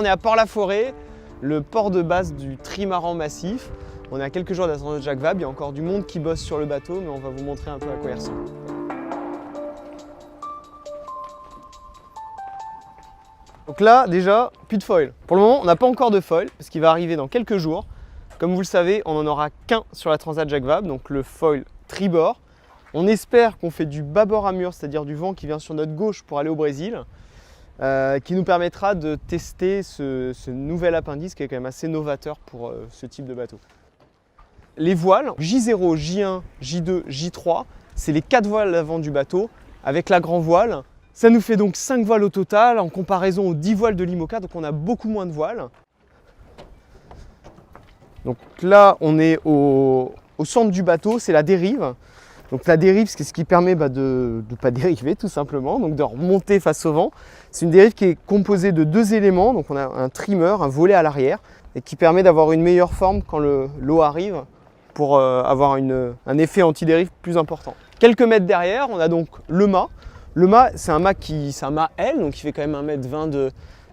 On est à Port-la-Forêt, le port de base du trimaran massif. On est à quelques jours de la Transat Jacques Vabre, il y a encore du monde qui bosse sur le bateau, mais on va vous montrer un peu à quoi il ressemble. Donc là, déjà, plus de foil. Pour le moment, on n'a pas encore de foil, parce qu'il va arriver dans quelques jours. Comme vous le savez, on n'en aura qu'un sur la Transat Jacques Vabre, donc le foil tribord. On espère qu'on fait du bâbord à mur, c'est-à-dire du vent qui vient sur notre gauche pour aller au Brésil, qui nous permettra de tester ce nouvel appendice qui est quand même assez novateur pour ce type de bateau. Les voiles, J0, J1, J2, J3, c'est les 4 voiles avant du bateau avec la grand voile. Ça nous fait donc 5 voiles au total en comparaison aux 10 voiles de l'IMOCA, donc on a beaucoup moins de voiles. Donc là, on est au centre du bateau, c'est la dérive. Donc la dérive, c'est ce qui permet de ne pas dériver tout simplement, donc de remonter face au vent. C'est une dérive qui est composée de 2 éléments, donc on a un trimmer, un volet à l'arrière, et qui permet d'avoir une meilleure forme quand l'eau arrive pour avoir un effet anti-dérive plus important. Quelques mètres derrière, on a donc le mât. Le mât, c'est un mât L, donc qui fait quand même 1,20 m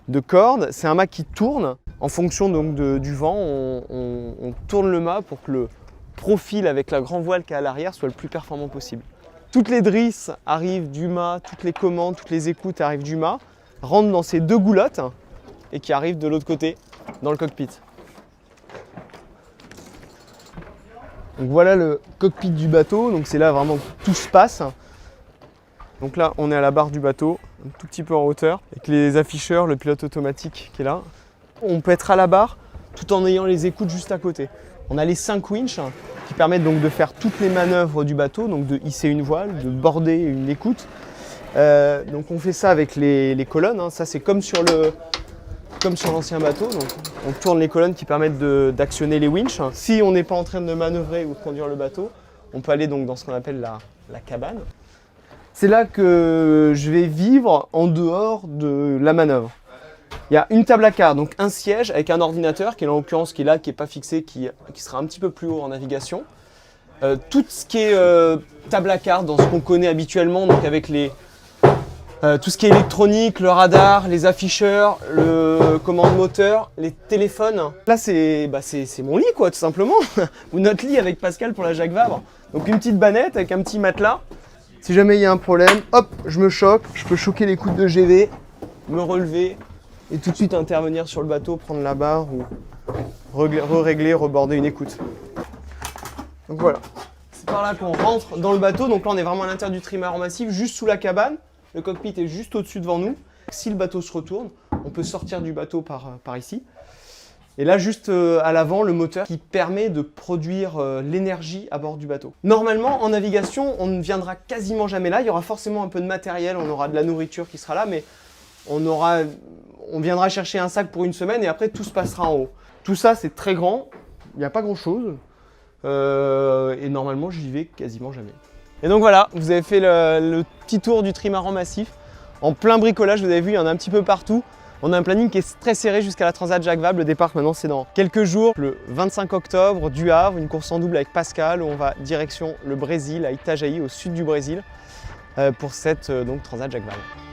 de corde. C'est un mât qui tourne. En fonction donc du vent, on tourne le mât pour que le profil avec la grand voile qui est à l'arrière soit le plus performant possible. Toutes les drisses arrivent du mât, toutes les commandes, toutes les écoutes arrivent du mât, rentrent dans ces 2 goulottes et qui arrivent de l'autre côté, dans le cockpit. Donc voilà le cockpit du bateau, donc c'est là vraiment que tout se passe. Donc là, on est à la barre du bateau, un tout petit peu en hauteur, avec les afficheurs, le pilote automatique qui est là. On peut être à la barre tout en ayant les écoutes juste à côté. On a les 5 winches qui permettent donc de faire toutes les manœuvres du bateau, donc de hisser une voile, de border une écoute. Donc on fait ça avec les colonnes, hein. Ça c'est comme sur l'ancien bateau. Donc on tourne les colonnes qui permettent d'actionner les winches. Si on n'est pas en train de manœuvrer ou de conduire le bateau, on peut aller donc dans ce qu'on appelle la cabane. C'est là que je vais vivre en dehors de la manœuvre. Il y a une table à quart, donc un siège avec un ordinateur qui est en l'occurrence qui est là, qui n'est pas fixé, qui sera un petit peu plus haut en navigation. Tout ce qui est table à quart dans ce qu'on connaît habituellement, donc avec tout ce qui est électronique, le radar, les afficheurs, le commande moteur, les téléphones. Là c'est mon lit quoi, tout simplement, ou notre lit avec Pascal pour la Jacques Vabre. Donc une petite bannette avec un petit matelas. Si jamais il y a un problème, hop, je me choque, je peux choquer les coudes de GV, me relever et tout de suite intervenir sur le bateau, prendre la barre ou régler, reborder une écoute. Donc voilà, c'est par là qu'on rentre dans le bateau. Donc là on est vraiment à l'intérieur du trimaran massif, juste sous la cabane. Le cockpit est juste au-dessus devant nous. Si le bateau se retourne, on peut sortir du bateau par ici. Et là, juste à l'avant, le moteur qui permet de produire l'énergie à bord du bateau. Normalement, en navigation, on ne viendra quasiment jamais là. Il y aura forcément un peu de matériel, on aura de la nourriture qui sera là, mais on viendra chercher un sac pour une semaine et après, tout se passera en haut. Tout ça, c'est très grand. Il n'y a pas grand-chose. Et normalement, j'y vais quasiment jamais. Et donc voilà, vous avez fait le petit tour du trimaran massif. En plein bricolage, vous avez vu, il y en a un petit peu partout. On a un planning qui est très serré jusqu'à la Transat Jacques Vabre. Le départ maintenant c'est dans quelques jours, le 25 octobre du Havre, une course en double avec Pascal où on va direction le Brésil, à Itajaí, au sud du Brésil, pour cette Transat Jacques Vabre.